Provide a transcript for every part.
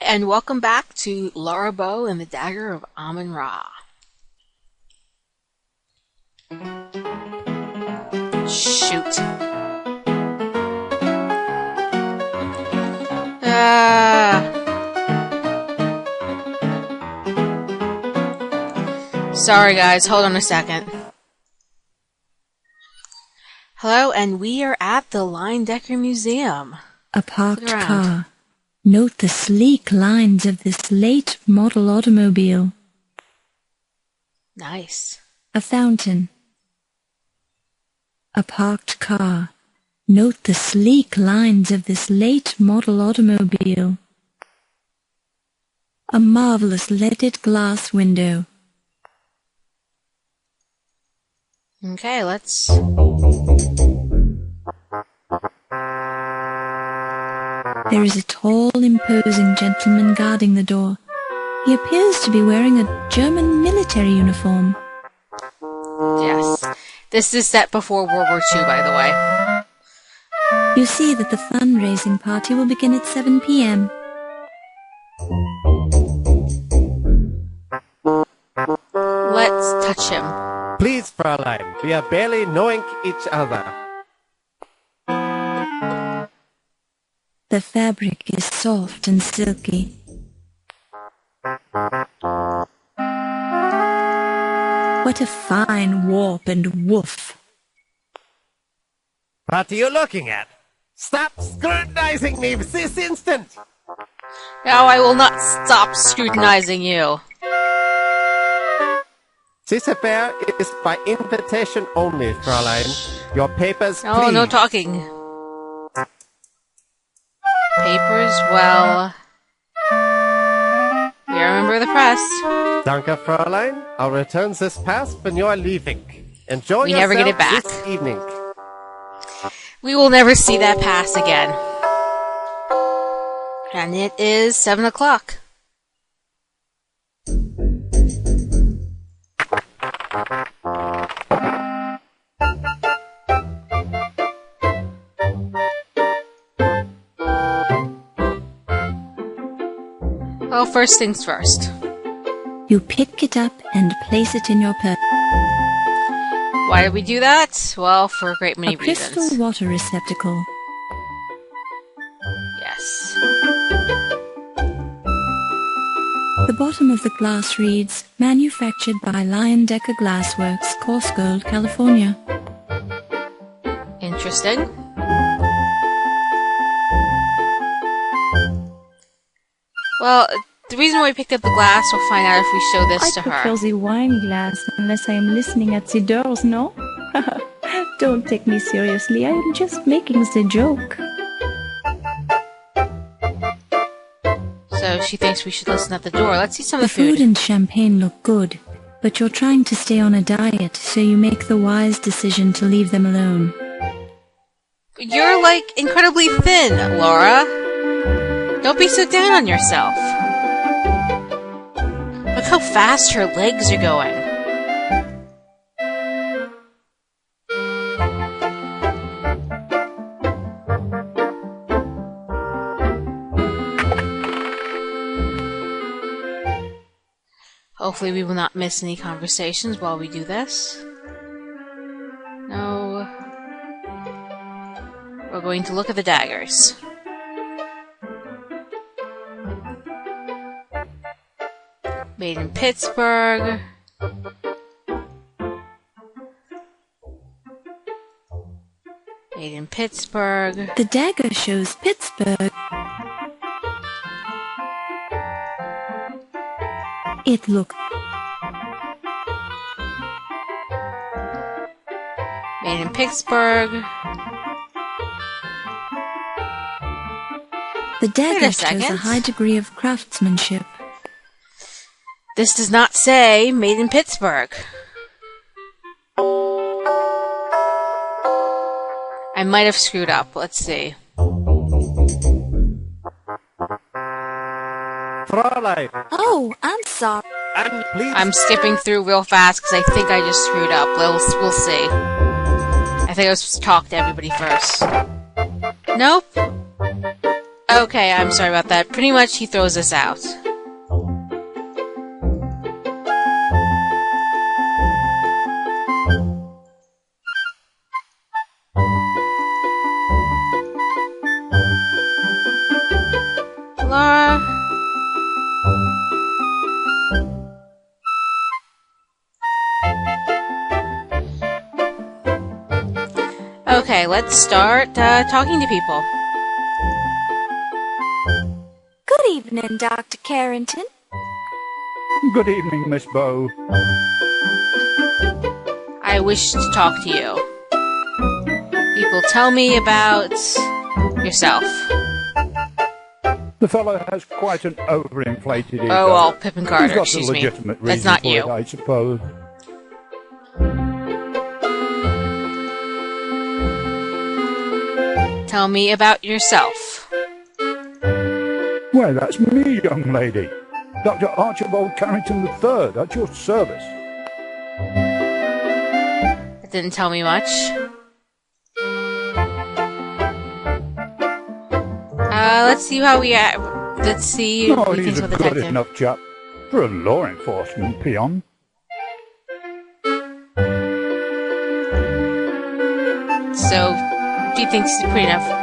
and welcome back to Laura Bow and the Dagger of Amun-Ra. Shoot. Sorry guys, hold on a second. Hello, and we are at the Leyendecker Museum. A parked car. Note the sleek lines of this late model automobile. Nice. A fountain. A parked car. Note the sleek lines of this late model automobile. A marvelous leaded glass window. Okay, let's... There is a tall, imposing gentleman guarding the door. He appears to be wearing a German military uniform. Yes. This is set before World War II, by the way. You see that the fundraising party will begin at 7 p.m. Let's touch him. Please, Fräulein, we are barely knowing each other. The fabric is soft and silky. What a fine warp and woof. What are you looking at? Stop scrutinizing me this instant! No, I will not stop scrutinizing you. This affair is by invitation only, Fräulein. Your papers, No, please. no talking. Papers, well... We are a member of the press. Danke, Fräulein. I'll return this pass when you are leaving. Enjoy We yourself never get it back. this evening. We will never see that pass again. And it is 7 o'clock. Well, first things first. You pick it up and place it in your purse. Why did we do that? Well, for a great many A crystal reasons. water receptacle. Yes. The bottom of the glass reads, manufactured by Leyendecker Glassworks, Coarsegold, California. Interesting. Well, the reason why we picked up the glass, we'll find out if we show this to her. the wine glass unless I am listening at the doors, no? Don't take me seriously, I am just making the joke. So she thinks we should listen at the door. Let's see some of The the food. food and champagne look good, but you're trying to stay on a diet, so you make the wise decision to leave them alone. You're, like, incredibly thin, Laura. Don't be so down on yourself. Look how fast her legs are going. Hopefully we will not miss any conversations while we do this. No. We're going to look at the daggers. Made in Pittsburgh. Made in Pittsburgh. The dagger shows Pittsburgh. It looks Made in Pittsburgh. The dagger shows second. a high degree of craftsmanship. This does not say made in Pittsburgh. I might have screwed up. Let's see. Fräulein, Oh, I'm sorry. and please... I'm skipping through real fast because I think I just screwed up. We'll see. I think I was supposed to talk to everybody first. Nope. Okay, I'm sorry about that. Pretty much he throws us out. Laura? Okay, let's start talking to people. Good evening, Dr. Carrington. Good evening, Miss Bow. I wish to talk to you. People, tell me about yourself. The fellow has quite an overinflated ego. Oh, well, Pippin He's Carter, got excuse a me. legitimate That's reason not for you. it, I suppose. Tell me about yourself. Well, that's me, young lady. Dr. Archibald Carrington III, at your service. That didn't tell me much. Let's see how we act. Let's see Oh, we he's can a the good detective. enough chap for a law enforcement peon. So, do you think he's a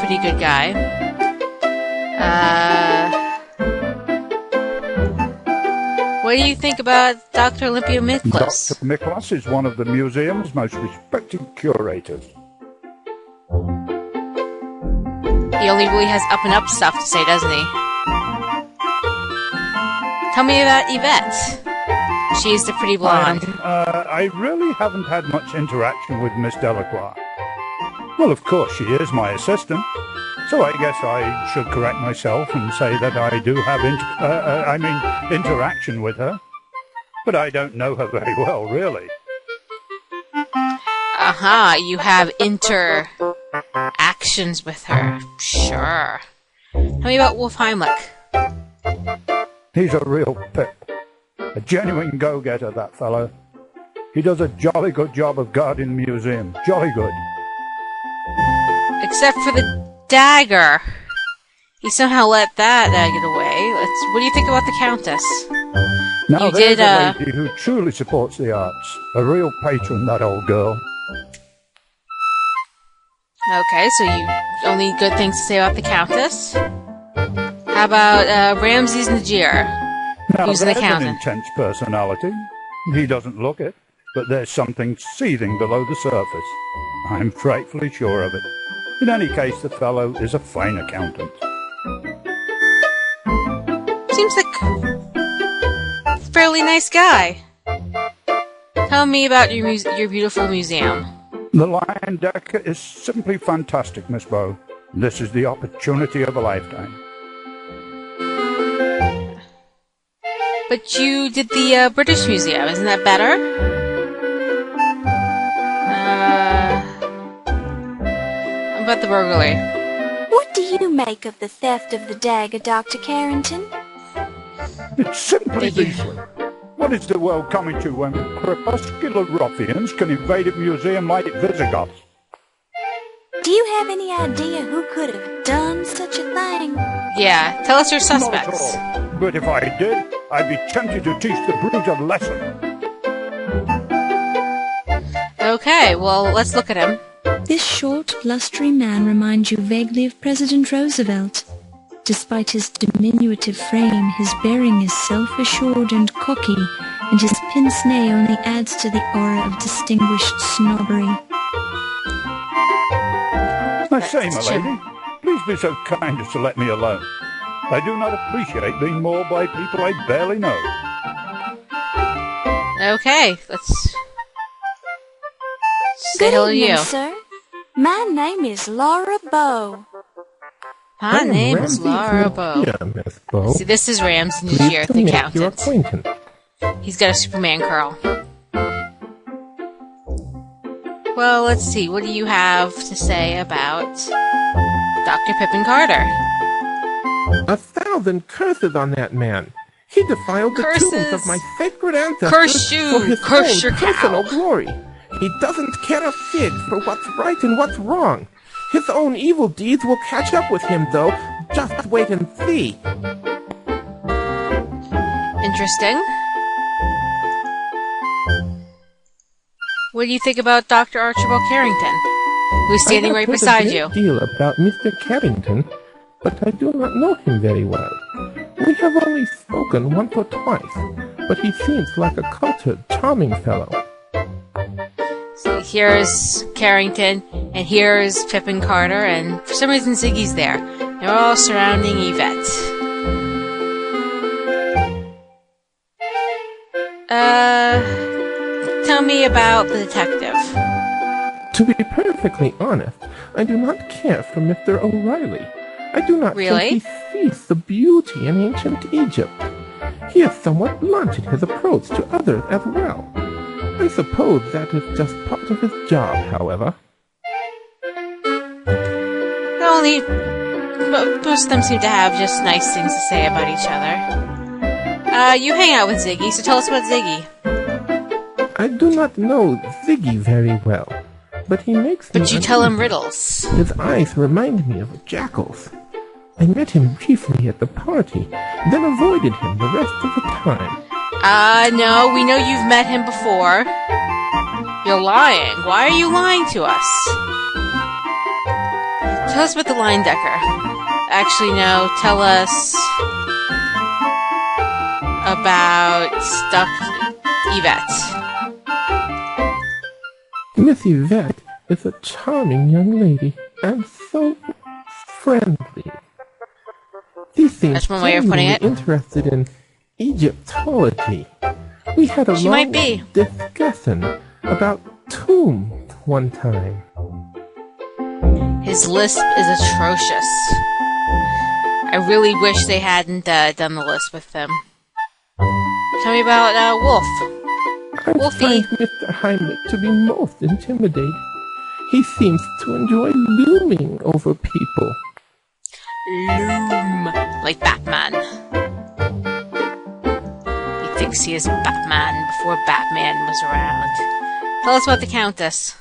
pretty good guy? What do you think about Dr. Olympia Miklas? Dr. Miklas is one of the museum's most respected curators. He only really has up and up stuff to say, doesn't he? Tell me about Yvette. She's the pretty blonde. I really haven't had much interaction with Miss Delacroix. Well, of course, she is my assistant, so I guess I should correct myself and say that I do have interaction with her. But I don't know her very well, really. You have interactions with her. Sure. Tell me about Wolf Heimlich. He's a real pip. A genuine go-getter, that fellow. He does a jolly good job of guarding the museum. Jolly good. Except for the dagger. He somehow let that get away. What do you think about the Countess? Now, You there's did, a lady who truly supports the arts. A real patron, that old girl. Okay, so you only good things to say about the Countess? How about Ramses Najir? Now, Who's an there's an accountant? intense personality. He doesn't look it, but there's something seething below the surface. I'm frightfully sure of it. In any case, the fellow is a fine accountant. Seems like a fairly nice guy. Tell me about your beautiful museum. The Lion Decker is simply fantastic, Miss Bow. This is the opportunity of a lifetime. But you did the British Museum, isn't that better? How about the burglary? What do you make of the theft of the dagger, Dr. Carrington? It's simply Thank you. beastly. What is the world coming to when crepuscular ruffians can invade a museum like Visigoths? Do you have any idea who could have done such a thing? Yeah, tell us your Not at suspects. all. But if I did, I'd be tempted to teach the brute a lesson. Okay, well, let's look at him. This short, blustery man reminds you vaguely of President Roosevelt. Despite his diminutive frame, his bearing is self-assured and cocky, and his pince-nez only adds to the aura of distinguished snobbery. I say, my That's true. lady, please be so kind as to let me alone. I do not appreciate being mauled by people I barely know. Okay, let's say Good hello to evening, you. sir. My name is Laura Bow. My name is Laura Bow. Yeah, Miss Bow. See, this is Ramses Pleased Najir, to the make your accountant. acquaintance. He's got a Superman curl. Well, let's see. What do you have to say about Dr. Pippin Carter? 1,000 curses on that man. He defiled the tombs Curses. of my sacred ancestors Curse you. for his Curse own your cow. personal glory. He doesn't care a fig for what's right and what's wrong. His own evil deeds will catch up with him, though, Just wait and see. Interesting. What do you think about Dr. Archibald Carrington, who's standing right beside you? I have heard a great deal about Mr. Carrington, but I do not know him very well. We have only spoken once or twice, but he seems like a cultured, charming fellow. So here's Carrington, and here's Pippin Carter, and for some reason Ziggy's there. They're all surrounding Yvette. Tell me about the detective. To be perfectly honest, I do not care for Mr. O'Reilly. I do not Really? think he sees the beauty in ancient Egypt. He is somewhat blunt in his approach to others as well. I suppose that is just part of his job, however. Only most of them seem to have just nice things to say about each other. You hang out with Ziggy, so tell us about Ziggy. I do not know Ziggy very well, but he makes me But you tell him uneasy. riddles. His eyes remind me of jackals. I met him briefly at the party, then avoided him the rest of the time. No, we know you've met him before. You're lying. Why are you lying to us? Tell us about the line decker. Actually, no, tell us about stuffed Yvette. Miss Yvette is a charming young lady, and so friendly. She seems That's one way of putting genuinely it. interested in Egyptology. We had a She long might be. discussion about tombs one time. His lisp is atrocious. I really wish they hadn't done the lisp with him. Tell me about Wolf. I Wolfie. find Mr. Heimlich to be most intimidating. He seems to enjoy looming over people. Loom. Like Batman. He thinks he is Batman before Batman was around. Tell us about the Countess.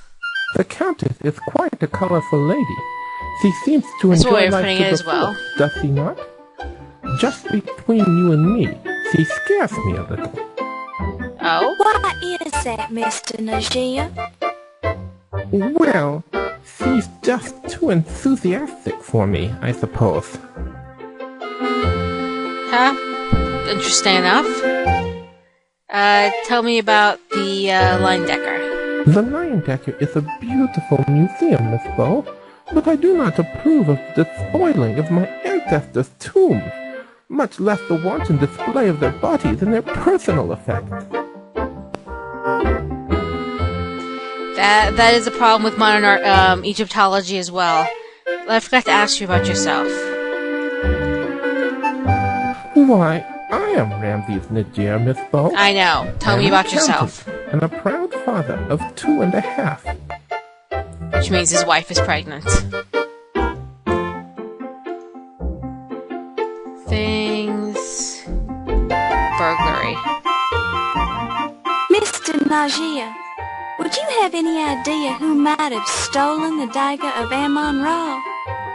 The Countess is quite a colorful lady. She seems to That's one way enjoy of life putting to it the as well. fullest, does she not? Just between you and me, she scares me a little. Oh? Why is that, Mr. Najee? Well, she's just too enthusiastic for me, I suppose. Huh? Interesting enough. Tell me about the line decker. The Lion Decker is a beautiful museum, Miss Bow, but I do not approve of the spoiling of my ancestors' tombs, much less the wanton display of their bodies and their personal effects. That is a problem with modern art, Egyptology as well. I forgot to ask you about yourself. Why, I am Ramses Niger, Miss Bow. I know. Tell me I'm about an yourself. accountant and a proud father of 2.5. Which means his wife is pregnant. Things... Burglary. Mr. Najee, would you have any idea who might have stolen the dagger of Ammon-Ra?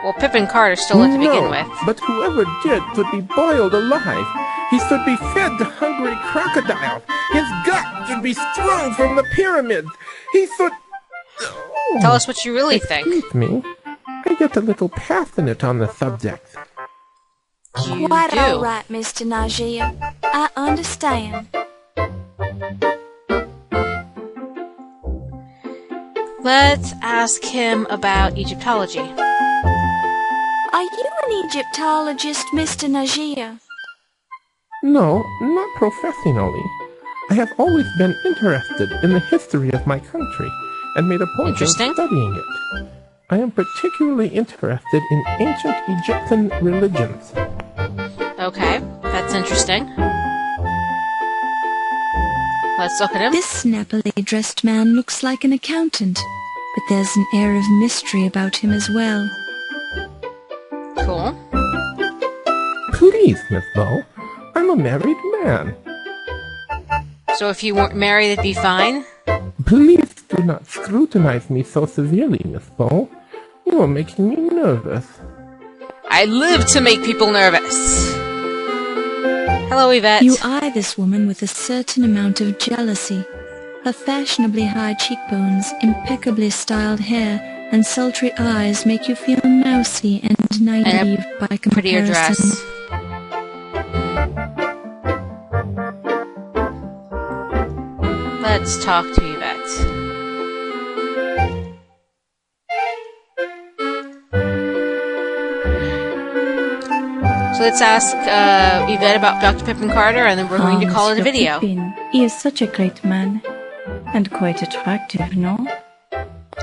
Well, Pippin Carter stole it to begin with. But whoever did should be boiled alive. He should be fed to hungry crocodiles. His gut should be strewn from the pyramids. He should... Oh, Tell us what you really think. excuse me. I get a little passionate on the subject. You Quite do. all right, Mr. Najee. I understand. Let's ask him about Egyptology. Are you an Egyptologist, Mr. Najee? No, not professionally. I have always been interested in the history of my country and made a point of Interesting. studying it. I am particularly interested in ancient Egyptian religions. Okay, that's interesting. Let's look at him. This snappily dressed man looks like an accountant, but there's an air of mystery about him as well. Cool. Please, Miss Bow, I'm a married man. So if you weren't married, it'd be fine? Please do not scrutinize me so severely, Miss Bow. You are making me nervous. I live to make people nervous. Hello, Yvette. You eye this woman with a certain amount of jealousy. Her fashionably high cheekbones, impeccably styled hair, and sultry eyes make you feel mousy and naive by comparison. Prettier dress. Let's talk to Yvette. So let's ask Yvette about Dr. Pippin Carter, and then we're going to call it a video. Pippin. He is such a great man. And quite attractive, no?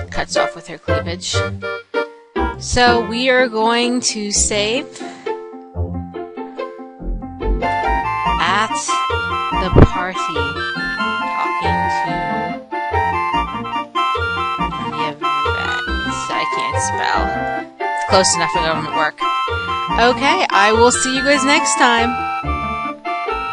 Cuts off with her cleavage. So we are going to save at the party, talking to Yvette. I can't spell. It's close enough for government work. Okay, I will see you guys next time.